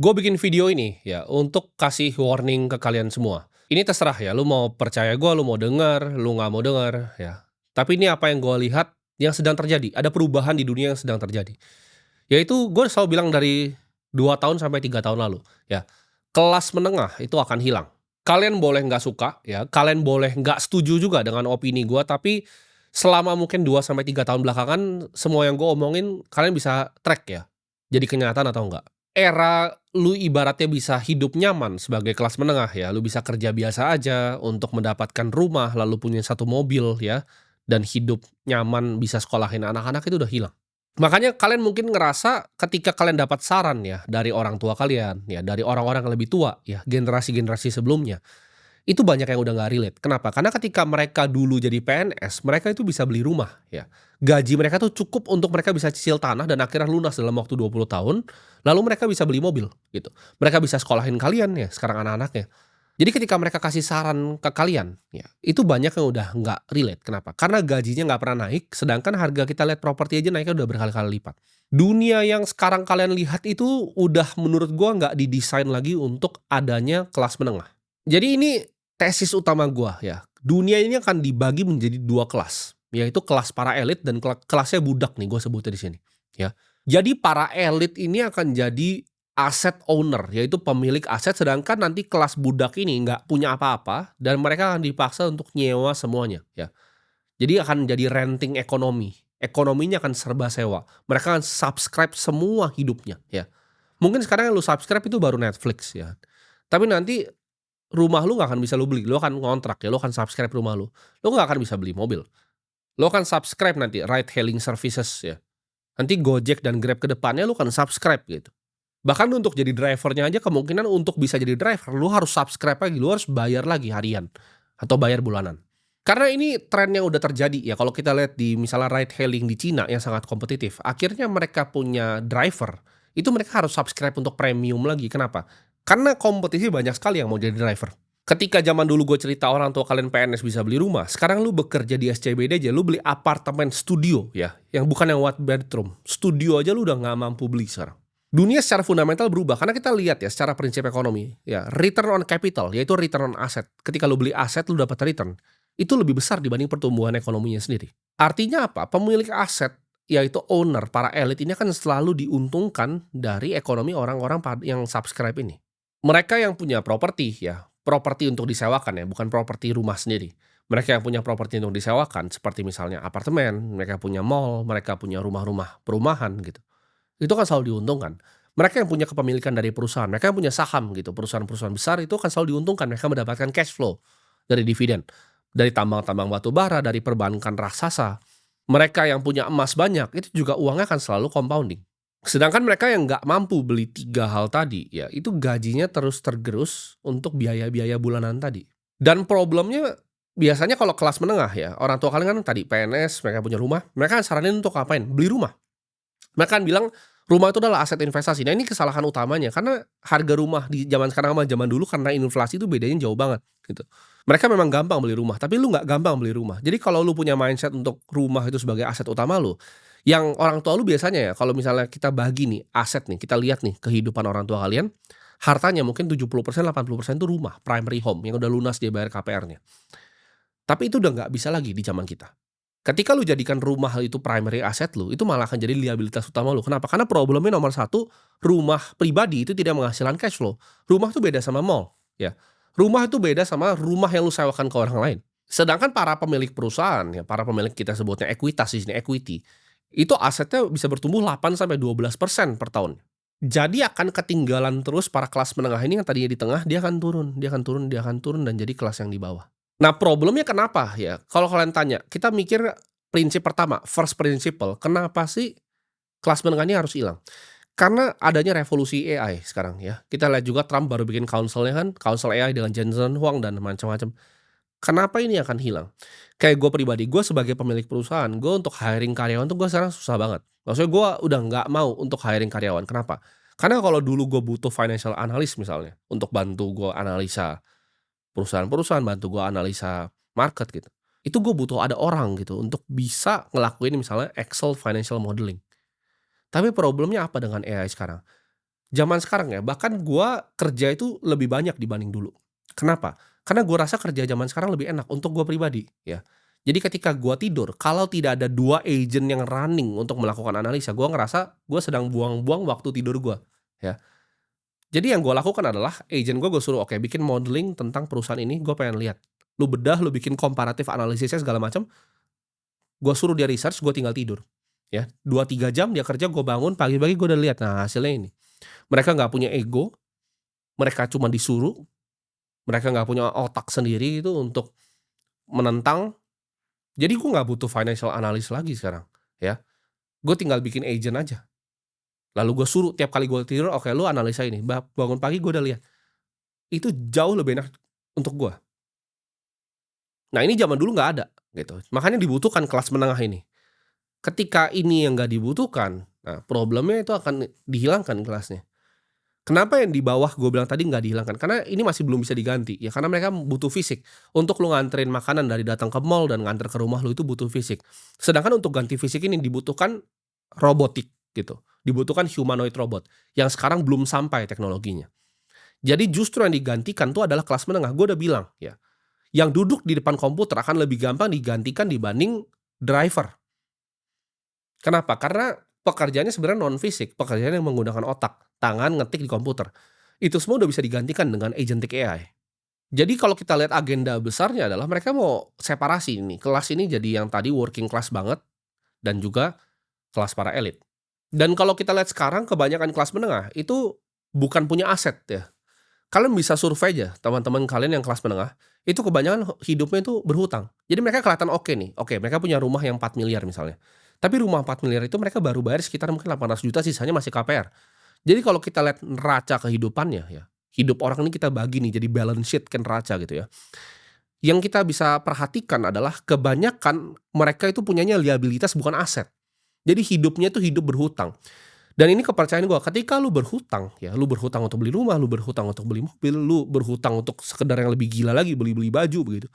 Gue bikin video ini ya untuk kasih warning ke kalian semua. Ini terserah ya, lu mau percaya gue, lu mau denger, lu nggak mau denger ya. Tapi ini apa yang gue lihat yang sedang terjadi. Ada perubahan di dunia yang sedang terjadi. Yaitu gue selalu bilang dari 2 tahun sampai 3 tahun lalu ya. Kelas menengah itu akan hilang. Kalian boleh nggak suka ya, kalian boleh nggak setuju juga dengan opini gue, tapi selama mungkin 2 sampai 3 tahun belakangan semua yang gue omongin kalian bisa track ya. Jadi kenyataan atau enggak. Era lu ibaratnya bisa hidup nyaman sebagai kelas menengah ya, lu bisa kerja biasa aja untuk mendapatkan rumah, lalu punya satu mobil ya, dan hidup nyaman bisa sekolahin anak-anak itu udah hilang. Makanya kalian mungkin ngerasa ketika kalian dapat saran ya dari orang tua kalian, ya dari orang-orang yang lebih tua ya, generasi-generasi sebelumnya, itu banyak yang udah nggak relate. Kenapa? Karena ketika mereka dulu jadi PNS, mereka itu bisa beli rumah ya. Gaji mereka tuh cukup untuk mereka bisa cicil tanah dan akhirnya lunas dalam waktu 20 tahun, lalu mereka bisa beli mobil gitu. Mereka bisa sekolahin kalian ya sekarang anak-anaknya. Jadi ketika mereka kasih saran ke kalian, ya itu banyak yang udah nggak relate. Kenapa? Karena gajinya nggak pernah naik, sedangkan harga kita lihat properti aja naiknya udah berkali-kali lipat. Dunia yang sekarang kalian lihat itu udah menurut gua nggak didesain lagi untuk adanya kelas menengah. Jadi ini tesis utama gua ya. Dunia ini akan dibagi menjadi 2 kelas, yaitu kelas para elit dan kelasnya budak nih gua sebutnya di sini, ya. Jadi para elit ini akan jadi asset owner, yaitu pemilik aset, sedangkan nanti kelas budak ini nggak punya apa-apa dan mereka akan dipaksa untuk nyewa semuanya, ya. Jadi akan jadi renting ekonomi, ekonominya akan serba sewa. Mereka akan subscribe semua hidupnya, ya. Mungkin sekarang yang lu subscribe itu baru Netflix ya, tapi nanti rumah lu nggak akan bisa lu beli, lu akan ngontrak ya, lu akan subscribe rumah lu. Lu nggak akan bisa beli mobil. Lu akan subscribe nanti ride hailing services ya. Nanti Gojek dan Grab ke depannya lu akan subscribe gitu. Bahkan untuk jadi driver-nya aja kemungkinan untuk bisa jadi driver lu harus subscribe lagi, lu harus bayar lagi harian atau bayar bulanan. Karena ini tren yang udah terjadi ya, kalau kita lihat di misalnya ride hailing di Cina yang sangat kompetitif, akhirnya mereka punya driver, itu mereka harus subscribe untuk premium lagi. Kenapa? Karena kompetisi banyak sekali yang mau jadi driver. Ketika zaman dulu gue cerita orang tua kalian PNS bisa beli rumah, sekarang lu bekerja di SCBD aja, lu beli apartemen studio ya, yang bukan yang one bedroom. Studio aja lu udah nggak mampu beli sekarang. Dunia secara fundamental berubah karena kita lihat ya secara prinsip ekonomi ya, return on capital yaitu return on asset. Ketika lu beli aset lu dapat return, itu lebih besar dibanding pertumbuhan ekonominya sendiri. Artinya apa? Pemilik aset yaitu owner, para elit ini akan selalu diuntungkan dari ekonomi orang-orang yang subscribe ini. Mereka yang punya properti ya, properti untuk disewakan ya, bukan properti rumah sendiri. Mereka yang punya properti untuk disewakan seperti misalnya apartemen, mereka punya mall, mereka punya rumah-rumah perumahan gitu. Itu kan selalu diuntungkan. Mereka yang punya kepemilikan dari perusahaan, mereka yang punya saham gitu, perusahaan-perusahaan besar itu kan selalu diuntungkan, mereka mendapatkan cash flow dari dividen, dari tambang-tambang batu bara, dari perbankan raksasa. Mereka yang punya emas banyak, itu juga uangnya akan selalu compounding. Sedangkan mereka yang nggak mampu beli 3 hal tadi, ya itu gajinya terus tergerus untuk biaya-biaya bulanan tadi. Dan problemnya biasanya kalau kelas menengah ya, orang tua kalian kan tadi PNS, mereka punya rumah, mereka kan saranin untuk ngapain? Beli rumah. Mereka kan bilang, rumah itu adalah aset investasi. Nah ini kesalahan utamanya, karena harga rumah di zaman sekarang sama zaman dulu karena inflasi itu bedanya jauh banget, gitu. Mereka memang gampang beli rumah, tapi lu nggak gampang beli rumah. Jadi kalau lu punya mindset untuk rumah itu sebagai aset utama lu, yang orang tua lu biasanya ya, kalau misalnya kita bagi nih, aset nih, kita lihat nih kehidupan orang tua kalian, hartanya mungkin 70%, 80% itu rumah, primary home, yang udah lunas dia bayar KPR-nya. Tapi itu udah nggak bisa lagi di zaman kita. Ketika lu jadikan rumah itu primary asset lu, itu malah akan jadi liabilitas utama lu. Kenapa? Karena problemnya nomor satu, rumah pribadi itu tidak menghasilkan cash flow. Rumah itu beda sama mall, ya. Rumah itu beda sama rumah yang lu sewakan ke orang lain. Sedangkan para pemilik perusahaan, ya, para pemilik kita sebutnya ekuitas di sini, equity, itu asetnya bisa bertumbuh 8 sampai 12% per tahun. Jadi akan ketinggalan terus para kelas menengah ini yang tadinya di tengah, dia akan turun, dia akan turun, dia akan turun dan jadi kelas yang di bawah. Nah problemnya kenapa ya, kalau kalian tanya, kita mikir prinsip pertama, first principle, kenapa sih kelas menengah ini harus hilang? Karena adanya revolusi AI sekarang ya. Kita lihat juga Trump baru bikin council-nya kan, council AI dengan Jensen Huang dan macam-macam. Kenapa ini akan hilang? Kayak gue pribadi, gue sebagai pemilik perusahaan, gue untuk hiring karyawan tuh gue sekarang susah banget. Maksudnya gue udah nggak mau untuk hiring karyawan. Kenapa? Karena kalau dulu gue butuh financial analyst misalnya, untuk bantu gue analisa perusahaan-perusahaan, bantu gue analisa market gitu. Itu gue butuh ada orang gitu untuk bisa ngelakuin misalnya Excel financial modeling. Tapi problemnya apa dengan AI sekarang? Zaman sekarang ya, bahkan gua kerja itu lebih banyak dibanding dulu. Kenapa? Karena gua rasa kerja zaman sekarang lebih enak untuk gua pribadi, ya. Jadi ketika gua tidur, kalau tidak ada 2 agent yang running untuk melakukan analisa, gua ngerasa gua sedang buang-buang waktu tidur gua, ya. Jadi yang gua lakukan adalah agent gua suruh, "Oke, bikin modeling tentang perusahaan ini, gua pengen lihat." Lu bedah, lu bikin komparatif analisisnya segala macam, gua suruh dia research, gua tinggal tidur, ya. 2, 3 jam dia kerja, gua bangun pagi-pagi gua udah lihat, nah hasilnya ini. Mereka nggak punya ego, mereka cuma disuruh, mereka nggak punya otak sendiri itu untuk menentang, jadi gue nggak butuh financial analyst lagi sekarang, ya. Gue tinggal bikin agent aja, lalu gue suruh tiap kali gue tidur, "Oke lu analisa ini," bangun pagi gue udah lihat. Itu jauh lebih enak untuk gue. Nah ini zaman dulu nggak ada, gitu. Makanya dibutuhkan kelas menengah ini. Ketika ini yang nggak dibutuhkan, nah problemnya itu akan dihilangkan kelasnya. Kenapa yang di bawah gue bilang tadi nggak dihilangkan? Karena ini masih belum bisa diganti, ya karena mereka butuh fisik. Untuk lu nganterin makanan dari datang ke mall dan nganter ke rumah lu itu butuh fisik. Sedangkan untuk ganti fisik ini dibutuhkan robotik gitu, dibutuhkan humanoid robot, yang sekarang belum sampai teknologinya. Jadi justru yang digantikan tuh adalah kelas menengah, gue udah bilang ya, yang duduk di depan komputer akan lebih gampang digantikan dibanding driver. Kenapa? Karena pekerjaannya sebenarnya non fisik, pekerjaan yang menggunakan otak, tangan ngetik di komputer. Itu semua udah bisa digantikan dengan agentic AI. Jadi kalau kita lihat agenda besarnya adalah mereka mau separasi ini, kelas ini jadi yang tadi working class banget dan juga kelas para elit. Dan kalau kita lihat sekarang kebanyakan kelas menengah itu bukan punya aset ya. Kalian bisa survei aja teman-teman kalian yang kelas menengah, itu kebanyakan hidupnya itu berhutang. Jadi mereka kelihatan oke nih, oke mereka punya rumah yang 4 miliar misalnya. Tapi rumah 4 miliar itu mereka baru bayar sekitar mungkin 800 juta, sisanya masih KPR. Jadi kalau kita lihat neraca kehidupannya ya, hidup orang ini kita bagi nih jadi balance sheet kan neraca gitu ya. Yang kita bisa perhatikan adalah kebanyakan mereka itu punyanya liabilitas bukan aset. Jadi hidupnya itu hidup berhutang. Dan ini kepercayaan gue, ketika lu berhutang ya, lu berhutang untuk beli rumah, lu berhutang untuk beli mobil, lu berhutang untuk sekedar yang lebih gila lagi beli-beli baju begitu.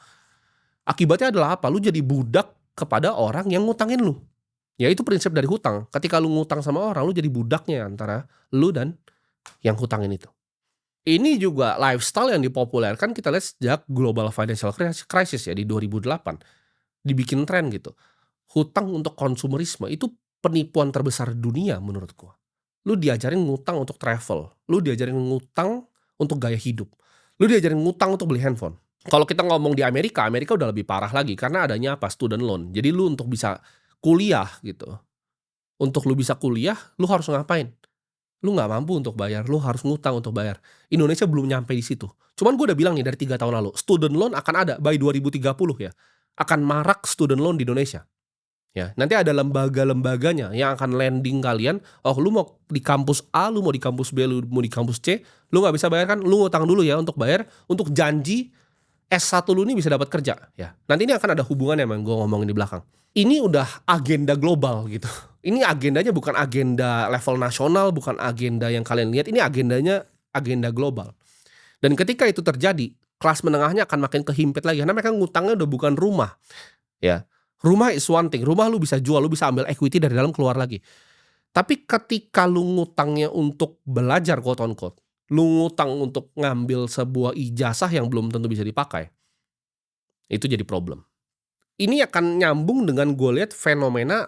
Akibatnya adalah apa? Lu jadi budak kepada orang yang ngutangin lu. Ya itu prinsip dari hutang. Ketika lu ngutang sama orang, lu jadi budaknya antara lu dan yang hutangin itu. Ini juga lifestyle yang dipopulerkan kita lihat sejak global financial crisis ya di 2008. Dibikin tren gitu. Hutang untuk konsumerisme itu penipuan terbesar dunia menurut gua. Lu diajarin ngutang untuk travel, lu diajarin ngutang untuk gaya hidup, lu diajarin ngutang untuk beli handphone. Kalau kita ngomong di Amerika, Amerika udah lebih parah lagi karena adanya apa? Student loan. Jadi lu untuk bisa kuliah gitu, untuk lu bisa kuliah, lu harus ngapain? Lu nggak mampu untuk bayar, lu harus ngutang untuk bayar. Indonesia belum nyampe di situ. Cuman gue udah bilang nih dari 3 tahun lalu, student loan akan ada by 2030 ya. Akan marak student loan di Indonesia. Ya, nanti ada lembaga-lembaganya yang akan lending kalian. Oh, lu mau di kampus A, lu mau di kampus B, lu mau di kampus C, lu nggak bisa bayar kan? Lu ngutang dulu ya untuk bayar, untuk janji S1 lu ini bisa dapat kerja. Ya, nanti ini akan ada hubungannya yang gue ngomongin di belakang. Ini udah agenda global gitu. Ini agendanya bukan agenda level nasional, bukan agenda yang kalian lihat. Ini agendanya agenda global. Dan ketika itu terjadi, kelas menengahnya akan makin kehimpit lagi. Karena mereka ngutangnya udah bukan rumah. Ya, rumah is one thing, rumah lu bisa jual, lu bisa ambil equity dari dalam keluar lagi. Tapi ketika lu ngutangnya untuk belajar quote on quote, lu ngutang untuk ngambil sebuah ijazah yang belum tentu bisa dipakai, itu jadi problem. Ini akan nyambung dengan gue lihat fenomena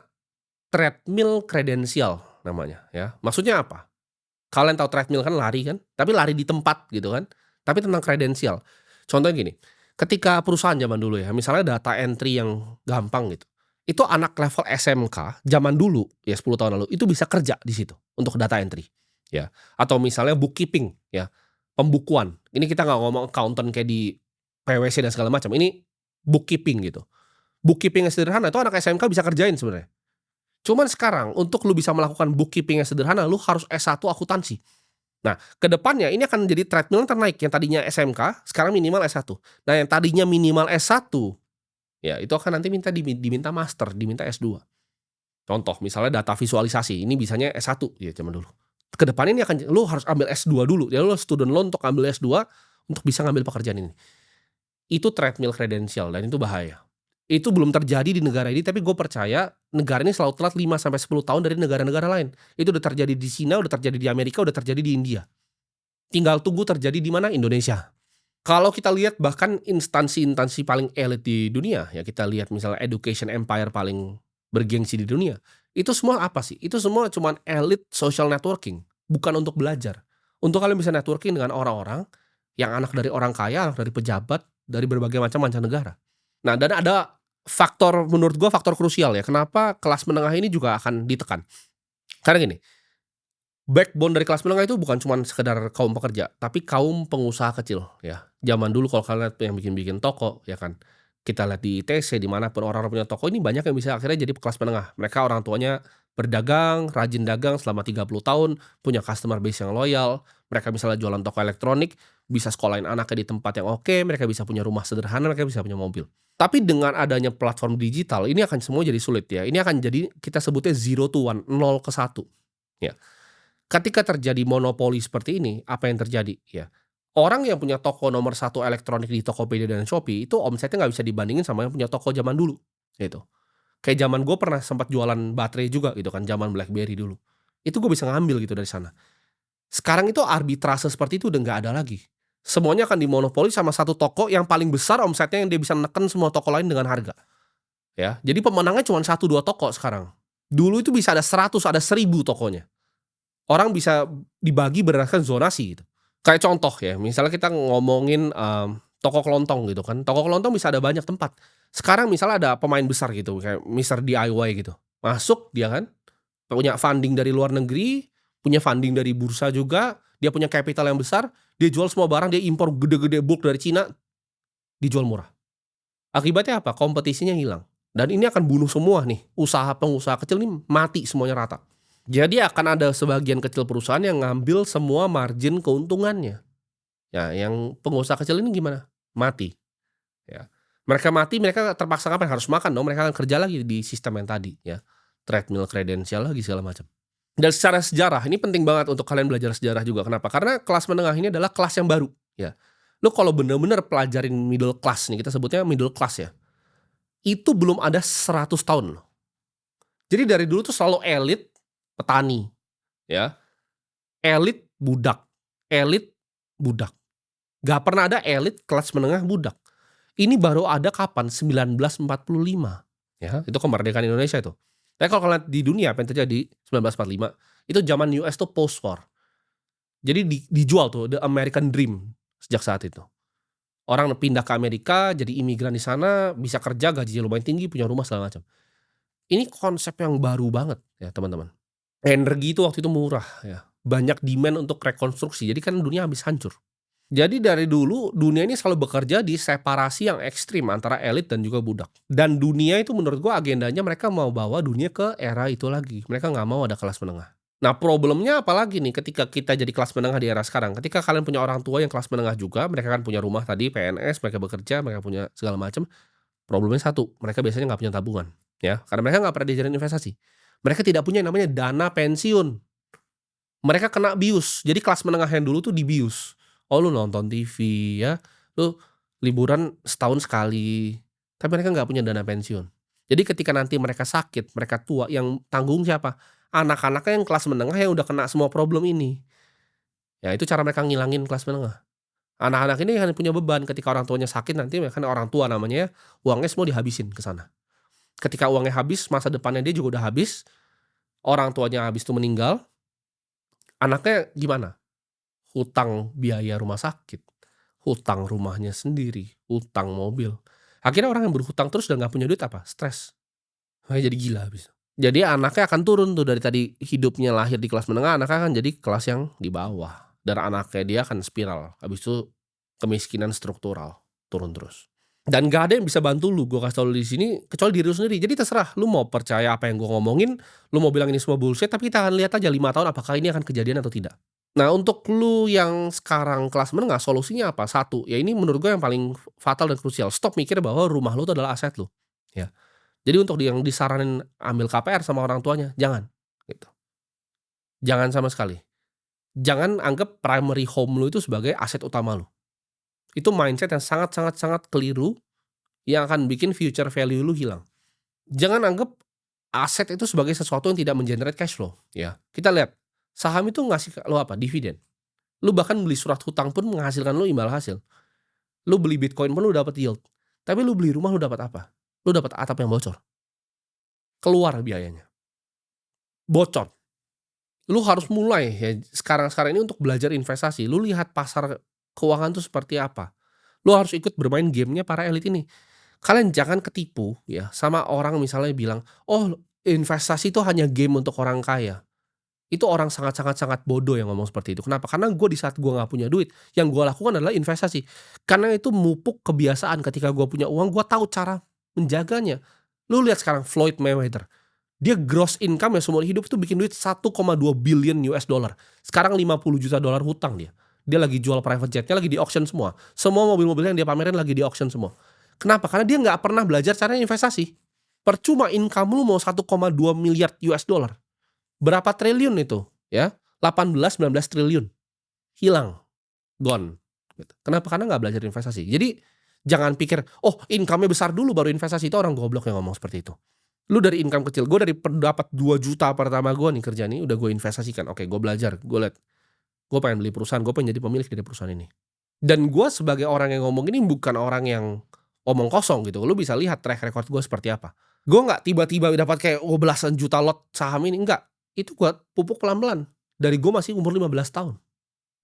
treadmill kredensial namanya ya. Maksudnya apa? Kalian tahu treadmill kan lari kan, tapi lari di tempat gitu kan. Tapi tentang kredensial. Contohnya gini, ketika perusahaan zaman dulu ya, misalnya data entry yang gampang gitu. Itu anak level SMK zaman dulu ya 10 tahun lalu itu bisa kerja di situ untuk data entry ya. Atau misalnya bookkeeping ya, pembukuan. Ini kita nggak ngomong accountant kayak di PwC dan segala macam. Ini bookkeeping gitu. Bookkeeping yang sederhana itu anak SMK bisa kerjain sebenarnya. Cuman sekarang untuk lu bisa melakukan bookkeeping yang sederhana, lu harus S1 akuntansi. Nah, ke depannya ini akan jadi treadmill yang ternaik, yang tadinya SMK, sekarang minimal S1. Nah, yang tadinya minimal S1, ya itu akan nanti diminta master, diminta S2. Contoh, misalnya data visualisasi, ini bisanya S1 ya zaman dulu. Ke depan ini akan lu harus ambil S2 dulu. Ya lu student loan untuk ambil S2 untuk bisa ngambil pekerjaan ini. Itu treadmill kredensial dan itu bahaya. Itu belum terjadi di negara ini, tapi gue percaya negara ini selalu telat 5 sampai 10 tahun dari negara-negara lain. Itu udah terjadi di Cina, udah terjadi di Amerika, udah terjadi di India. Tinggal tunggu terjadi di mana? Indonesia. Kalau kita lihat bahkan instansi-instansi paling elit di dunia, ya kita lihat misalnya education empire paling bergengsi di dunia, itu semua apa sih? Itu semua cuman elit social networking, bukan untuk belajar. Untuk kalian bisa networking dengan orang-orang yang anak dari orang kaya, anak dari pejabat, dari berbagai macam mancanegara. Nah, dan ada faktor menurut gua faktor krusial ya, kenapa kelas menengah ini juga akan ditekan. Karena gini, backbone dari kelas menengah itu bukan cuman sekedar kaum pekerja, tapi kaum pengusaha kecil ya. Zaman dulu kalau kalian lihat yang bikin-bikin toko ya kan, kita lihat di ITC di mana pun orang-orang punya toko ini banyak yang bisa akhirnya jadi kelas menengah. Mereka orang tuanya berdagang, rajin dagang selama 30 tahun, punya customer base yang loyal, mereka misalnya jualan toko elektronik, bisa sekolahin anaknya di tempat yang oke, mereka bisa punya rumah sederhana, mereka bisa punya mobil. Tapi dengan adanya platform digital, ini akan semua jadi sulit ya. Ini akan jadi kita sebutnya zero to one, nol ke satu. Ya. Ketika terjadi monopoli seperti ini, apa yang terjadi? Ya, orang yang punya toko nomor satu elektronik di Tokopedia dan Shopee itu omsetnya nggak bisa dibandingin sama yang punya toko zaman dulu, gitu. Kayak zaman gue pernah sempat jualan baterai juga gitu kan, zaman BlackBerry dulu. Itu gue bisa ngambil gitu dari sana. Sekarang itu arbitrase seperti itu udah nggak ada lagi. Semuanya akan dimonopoli sama satu toko yang paling besar omsetnya yang dia bisa neken semua toko lain dengan harga, ya. Jadi pemenangnya cuma satu 2 toko sekarang. Dulu itu bisa ada 100, ada 1.000 tokonya. Orang bisa dibagi berdasarkan zonasi gitu. Kayak contoh ya, misalnya kita ngomongin, toko kelontong gitu kan, toko kelontong bisa ada banyak tempat. Sekarang misalnya ada pemain besar gitu, kayak Mister DIY gitu, masuk dia kan, punya funding dari luar negeri, punya funding dari bursa juga, dia punya capital yang besar, dia jual semua barang, dia impor gede-gede bulk dari Cina, dijual murah. Akibatnya apa? Kompetisinya hilang, dan ini akan bunuh semua nih, usaha pengusaha kecil nih mati semuanya rata. Jadi akan ada sebagian kecil perusahaan yang ngambil semua margin keuntungannya. Ya, yang pengusaha kecil ini gimana? Mati, ya. Mereka mati, mereka terpaksa ngapain? Harus makan dong, mereka akan kerja lagi di sistem yang tadi, ya. Treadmill kredensial lagi segala macam. Dan secara sejarah, ini penting banget untuk kalian belajar sejarah juga. Kenapa? Karena kelas menengah ini adalah kelas yang baru, ya. Lu kalau bener-bener pelajarin middle class nih, kita sebutnya middle class ya, itu belum ada 100 tahun loh. Jadi dari dulu tuh selalu elit, petani, ya. Elit budak, elit budak. Gak pernah ada elit kelas menengah budak. Ini baru ada kapan? 1945, ya, itu kemerdekaan Indonesia itu. Tapi kalau kalian lihat di dunia apa yang terjadi 1945, itu zaman US tuh post war. Jadi dijual tuh the American Dream sejak saat itu. Orang pindah ke Amerika, jadi imigran di sana, bisa kerja, gajinya lumayan tinggi, punya rumah segala macam. Ini konsep yang baru banget ya, teman-teman. Energi itu waktu itu murah ya, banyak demand untuk rekonstruksi, jadi kan dunia habis hancur. Jadi dari dulu dunia ini selalu bekerja di separasi yang ekstrim antara elit dan juga budak. Dan dunia itu menurut gua agendanya mereka mau bawa dunia ke era itu lagi, mereka nggak mau ada kelas menengah. Nah problemnya apalagi nih ketika kita jadi kelas menengah di era sekarang, ketika kalian punya orang tua yang kelas menengah juga, mereka kan punya rumah tadi PNS, mereka bekerja, mereka punya segala macam, problemnya satu, mereka biasanya nggak punya tabungan, ya, karena mereka nggak pernah diajarin investasi. Mereka tidak punya yang namanya dana pensiun. Mereka kena bius. Jadi kelas menengah yang dulu tuh dibius. Oh lu nonton TV ya, lu liburan setahun sekali, tapi mereka nggak punya dana pensiun. Jadi ketika nanti mereka sakit, mereka tua, yang tanggung siapa? Anak-anaknya yang kelas menengah yang udah kena semua problem ini. Ya itu cara mereka ngilangin kelas menengah. Anak-anak ini kan punya beban ketika orang tuanya sakit nanti kan orang tua namanya ya, uangnya semua dihabisin ke sana. Ketika uangnya habis, masa depannya dia juga udah habis, orang tuanya habis itu meninggal, anaknya gimana? Hutang biaya rumah sakit, hutang rumahnya sendiri, hutang mobil. Akhirnya orang yang berhutang terus udah nggak punya duit apa? Stres. Makanya jadi gila habis. Jadi anaknya akan turun tuh dari tadi hidupnya lahir di kelas menengah, anaknya akan jadi kelas yang di bawah. Dan anaknya dia akan spiral. Habis itu kemiskinan struktural, turun terus. Dan gak ada yang bisa bantu lu, gue kasih tau lu di sini kecuali diri lu sendiri. Jadi terserah, lu mau percaya apa yang gue ngomongin, lu mau bilang ini semua bullshit, tapi kita akan lihat aja 5 tahun apakah ini akan kejadian atau tidak. Nah untuk lu yang sekarang kelas menengah, solusinya apa? Satu, ya ini menurut gue yang paling fatal dan krusial, stop mikir bahwa rumah lu itu adalah aset lu, ya. Jadi untuk yang disaranin ambil KPR sama orang tuanya, jangan, gitu. Jangan sama sekali. Jangan anggap primary home lu itu sebagai aset utama lu. Itu mindset yang sangat sangat sangat keliru. yang akan bikin future value lu hilang. Jangan anggap aset itu sebagai sesuatu yang tidak men-generate cash flow, ya. Kita lihat, saham itu ngasih lu apa? Dividen. Lu bahkan beli surat hutang pun menghasilkan lu imbal hasil. Lu beli Bitcoin pun lu dapat yield. Tapi lu beli rumah lu dapat apa? Lu dapat atap yang bocor. Keluar biayanya. Bocor. Lu harus mulai ya sekarang-sekarang ini untuk belajar investasi. Lu lihat pasar keuangan tuh seperti apa. Lu harus ikut bermain gamenya para elit ini. Kalian jangan ketipu ya sama orang misalnya bilang, "Oh, investasi itu hanya game untuk orang kaya." Itu orang sangat bodoh yang ngomong seperti itu. Kenapa? Karena gue di saat gue nggak punya duit, yang gue lakukan adalah investasi. Karena itu mupuk kebiasaan ketika gue punya uang, gue tahu cara menjaganya. Lu lihat sekarang Floyd Mayweather, dia gross income ya seumur hidup itu bikin duit 1,2 billion US dollar. Sekarang 50 juta dolar hutang dia. Dia lagi jual private jet-nya lagi di auction semua. Semua mobil-mobil yang dia pamerin lagi di auction semua. Kenapa? Karena dia nggak pernah belajar cara investasi. Percuma income lu mau 1,2 miliar US dollar. Berapa triliun itu? Ya, 18-19 triliun. Hilang. Gone. Gitu. Kenapa? Karena nggak belajar investasi. Jadi jangan pikir, oh income-nya besar dulu baru investasi. Itu orang goblok yang ngomong seperti itu. Lu dari income kecil, gue dari dapat 2 juta pertama gue nih kerja nih, udah gue investasikan. Oke, gue belajar, gue liat, gue pengen beli perusahaan, gue pengen jadi pemilik dari perusahaan ini. Dan gue sebagai orang yang ngomong ini bukan orang yang omong kosong gitu. Lu bisa lihat track record gue seperti apa. Gue nggak tiba-tiba dapat kayak belasan juta lot saham ini, enggak. Itu gue pupuk pelan-pelan. Dari gue masih umur 15 tahun.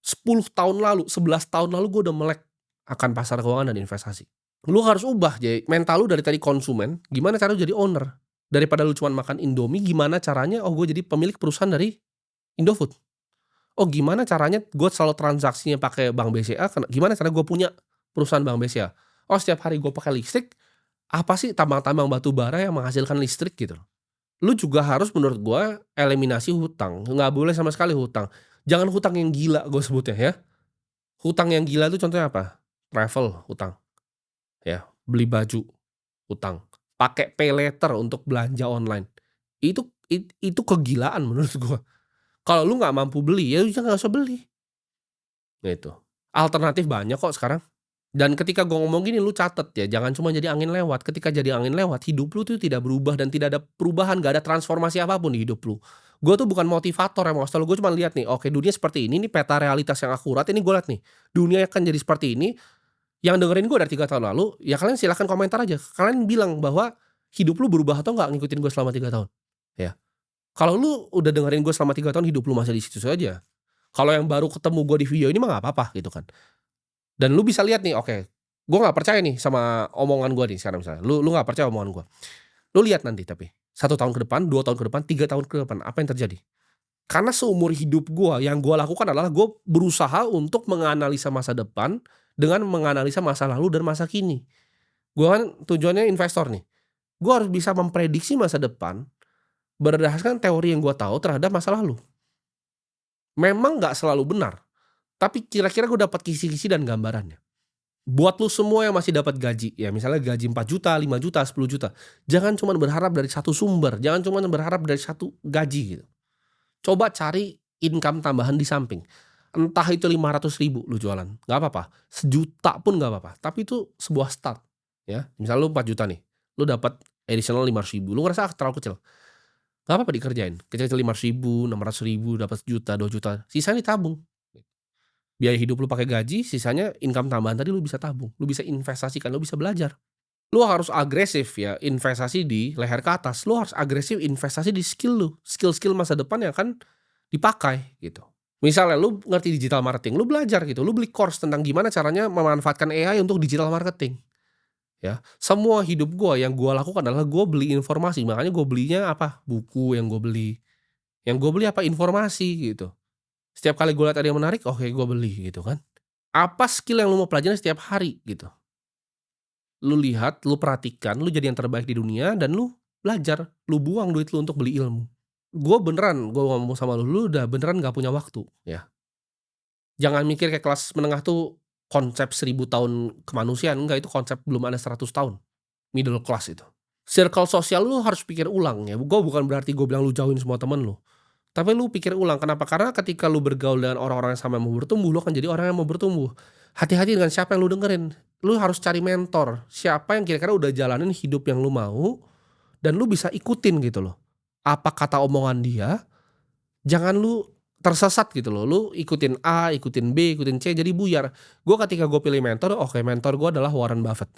10 tahun lalu, 11 tahun lalu gue udah melek akan pasar keuangan dan investasi. Lu harus ubah jadi mental lu dari tadi konsumen, gimana cara lu jadi owner. Daripada lu cuma makan Indomie, gimana caranya gue jadi pemilik perusahaan dari Indofood. Oh gimana caranya gue selalu transaksinya pakai Bank BCA, gimana cara gue punya perusahaan Bank BCA. Oh setiap hari gue pakai listrik, apa sih tambang-tambang batu bara yang menghasilkan listrik gitu. Lu juga harus menurut gue eliminasi hutang, nggak boleh sama sekali hutang. Jangan hutang yang gila gue sebutnya ya. Hutang yang gila itu contohnya apa? Travel, hutang. Ya, beli baju, hutang. Pakai pay later untuk belanja online. Itu kegilaan menurut gue. Kalau lu nggak mampu beli, ya udah nggak usah beli. Gitu. Alternatif banyak kok sekarang. Dan ketika gue ngomong gini lu catet ya, jangan cuma jadi angin lewat. Ketika jadi angin lewat, hidup lu tuh tidak berubah dan tidak ada perubahan, gak ada transformasi apapun di hidup lu. Gue tuh bukan motivator ya, maksud lu, gue cuma lihat nih, oke dunia seperti ini peta realitas yang akurat, ini gue lihat nih. Dunia akan jadi seperti ini. Yang dengerin gue dari 3 tahun lalu, ya kalian silahkan komentar aja. Kalian bilang bahwa hidup lu berubah atau gak ngikutin gue selama 3 tahun. Ya. Kalau lu udah dengerin gue selama 3 tahun, hidup lu masih di situ saja. Kalau yang baru ketemu gue di video ini mah gak apa-apa gitu kan. Dan lu bisa lihat nih, oke, gue nggak percaya nih sama omongan gue nih sekarang misalnya. Lu nggak percaya omongan gue. Lu lihat nanti tapi 1 tahun ke depan, 2 tahun ke depan, 3 tahun ke depan, apa yang terjadi? Karena seumur hidup gue yang gue lakukan adalah gue berusaha untuk menganalisa masa depan dengan menganalisa masa lalu dan masa kini. Gue kan tujuannya investor nih. Gue harus bisa memprediksi masa depan berdasarkan teori yang gue tahu terhadap masa lalu. Memang nggak selalu benar. Tapi kira-kira gue dapat kisi-kisi dan gambarannya. Buat lu semua yang masih dapat gaji, ya misalnya gaji 4 juta, 5 juta, 10 juta. Jangan cuma berharap dari satu sumber, jangan cuma berharap dari satu gaji gitu. Coba cari income tambahan di samping. Entah itu 500.000 lu jualan, gak apa-apa. 1 juta pun gak apa-apa. Tapi itu sebuah start. Ya, misalnya lu 4 juta nih, lu dapat additional 500.000. Lu ngerasa terlalu kecil. Gak apa-apa dikerjain. Kecil-kecil 500.000, 600.000, dapat 1 juta, 2 juta. Sisanya ditabung. Biaya hidup lu pakai gaji, sisanya income tambahan tadi lu bisa tabung, lu bisa investasikan, lu bisa belajar. Lu harus agresif ya investasi di leher ke atas, lu harus agresif investasi di skill lu, skill-skill masa depan yang akan dipakai gitu. Misalnya lu ngerti digital marketing, lu belajar gitu, lu beli course tentang gimana caranya memanfaatkan AI untuk digital marketing. Ya, semua hidup gua yang gua lakukan adalah gua beli informasi, makanya gua belinya apa? Buku yang gua beli. Yang gua beli apa? Informasi gitu. Setiap kali gue lihat ada yang menarik, oke gue beli gitu kan. Apa skill yang lu mau pelajarin setiap hari gitu. Lu lihat, lu perhatikan, lu jadi yang terbaik di dunia dan lu belajar, lu buang duit lu untuk beli ilmu. Gue ngomong sama lu udah beneran gak punya waktu ya. Jangan mikir kayak kelas menengah tuh konsep 1000 tahun kemanusiaan, enggak itu konsep belum ada 100 tahun. Middle class itu. Circle sosial lu harus pikir ulang ya. Gue bukan berarti gue bilang lu jauhin semua temen lu. Tapi lu pikir ulang, kenapa? Karena ketika lu bergaul dengan orang-orang yang sama yang mau bertumbuh, lu akan jadi orang yang mau bertumbuh. Hati-hati dengan siapa yang lu dengerin. lu harus cari mentor, siapa yang kira-kira udah jalanin hidup yang lu mau, dan lu bisa ikutin gitu loh. Apa kata omongan dia, jangan lu tersesat gitu loh, lu ikutin A, ikutin B, ikutin C, jadi buyar. Ketika gue pilih mentor, oke mentor gue adalah Warren Buffett.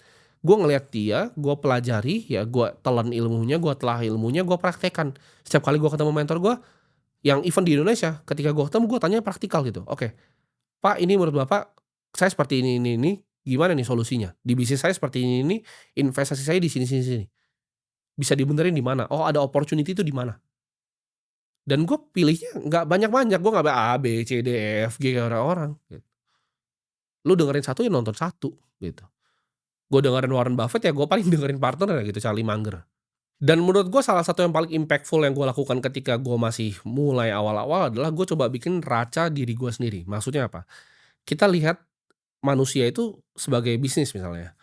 Gue ngelihat dia, gue pelajari, ya gue telan ilmunya, gue telah ilmunya, gue praktekkan. Setiap kali gue ketemu mentor gue, yang event di Indonesia, ketika gue ketemu gue tanya praktikal gitu, "Oke, Pak ini menurut Bapak, saya seperti ini, gimana nih solusinya? Di bisnis saya seperti ini, investasi saya di sini sini sini. Bisa dibenerin di mana? Oh ada opportunity itu di mana?" Dan gue pilihnya nggak banyak-banyak, gue nggak A, B, C, D, E, F, G kayak orang-orang, gitu. Lu dengerin satu ya nonton satu, gitu. Gue dengerin Warren Buffett ya gue paling dengerin partner ya gitu, Charlie Munger. Dan menurut gue salah satu yang paling impactful yang gue lakukan ketika gue masih mulai awal-awal adalah gue coba bikin raca diri gue sendiri. Maksudnya apa? Kita lihat manusia itu sebagai bisnis misalnya,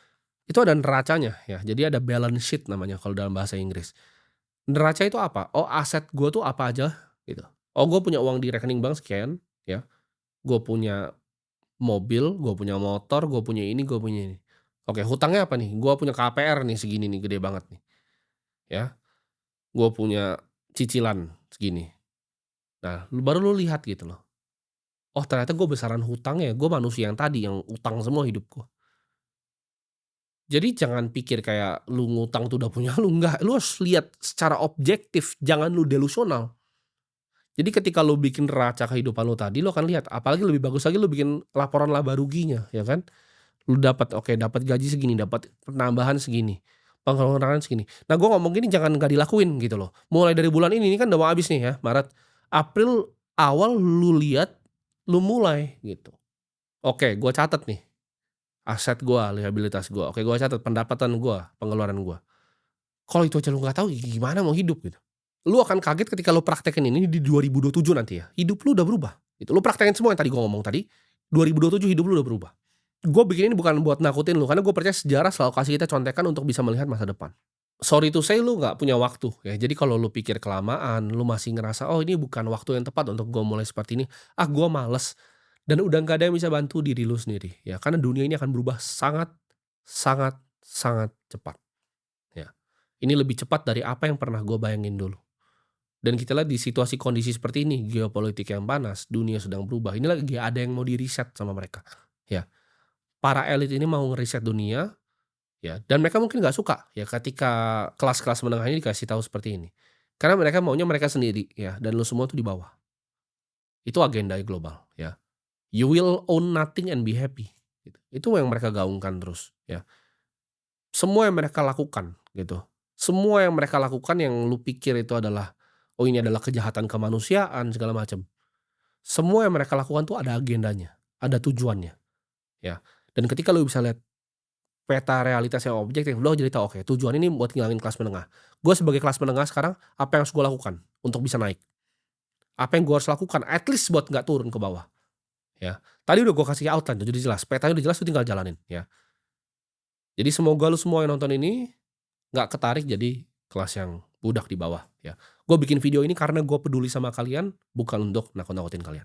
itu ada neracanya ya, jadi ada balance sheet namanya kalau dalam bahasa Inggris. Neraca itu apa? Oh aset gue tuh apa aja gitu. Oh gue punya uang di rekening bank sekian ya, gue punya mobil, gue punya motor, gue punya ini, gue punya ini. Oke hutangnya apa nih? Gue punya KPR nih segini nih, gede banget nih ya, gue punya cicilan segini. Nah baru lu lihat gitu loh, oh ternyata gue besaran hutangnya, gue manusia yang tadi yang utang semua hidup gue. Jadi jangan pikir kayak lu ngutang tuh udah punya lu, enggak, lu harus lihat secara objektif, jangan lu delusional. Jadi ketika lu bikin neraca kehidupan lu tadi, lu akan lihat, apalagi lebih bagus lagi lu bikin laporan laba ruginya, ya kan. Lu dapat, oke, dapat gaji segini, dapat penambahan segini, pengeluaran segini. Nah gua ngomong gini jangan nggak dilakuin gitu loh. Mulai dari bulan ini kan udah mau habis nih ya, Maret, April awal lu lihat, lu mulai gitu. Oke, gua catat nih, aset gua, liabilitas gua, oke gua catat pendapatan gua, pengeluaran gua. Kalau itu aja lu nggak tahu, gimana mau hidup gitu. Lu akan kaget ketika lu praktekin ini di 2027 nanti ya, hidup lu udah berubah, gitu. Lu praktekin semua yang tadi gua ngomong tadi, 2027 hidup lu udah berubah. Gua bikin ini bukan buat nakutin lu, karena gua percaya sejarah selalu kasih kita contekan untuk bisa melihat masa depan. Sorry to say lu nggak punya waktu ya, jadi kalau lu pikir kelamaan, lu masih ngerasa, "Oh ini bukan waktu yang tepat untuk gua mulai seperti ini, ah gua males." Dan udah nggak ada yang bisa bantu diri lu sendiri ya, karena dunia ini akan berubah sangat, sangat, sangat cepat, ya. Ini lebih cepat dari apa yang pernah gua bayangin dulu. Dan kita lihat di situasi kondisi seperti ini, geopolitik yang panas, dunia sedang berubah, ini lagi ada yang mau di-reset sama mereka, ya. Para elit ini mau ngeriset dunia, ya, dan mereka mungkin nggak suka ya ketika kelas-kelas menengah ini dikasih tahu seperti ini. Karena mereka maunya mereka sendiri ya, dan lu semua tuh di bawah. Itu agenda global, ya. You will own nothing and be happy, gitu. Itu yang mereka gaungkan terus, ya. Semua yang mereka lakukan, gitu. Semua yang mereka lakukan yang lu pikir itu adalah, oh ini adalah kejahatan kemanusiaan segala macam. Semua yang mereka lakukan tuh ada agendanya, ada tujuannya, ya. Dan ketika lu bisa lihat peta realitas yang objektif, lu jadi tahu, oke tujuan ini buat ngilangin kelas menengah. Gue sebagai kelas menengah sekarang, apa yang harus gue lakukan untuk bisa naik? Apa yang gue harus lakukan at least buat nggak turun ke bawah, ya. Tadi udah gue kasih outline tuh, jadi jelas, petanya udah jelas, lu tinggal jalanin, ya. Jadi semoga lu semua yang nonton ini nggak ketarik jadi kelas yang budak di bawah, ya. Gue bikin video ini karena gue peduli sama kalian, bukan untuk nakut-nakutin kalian.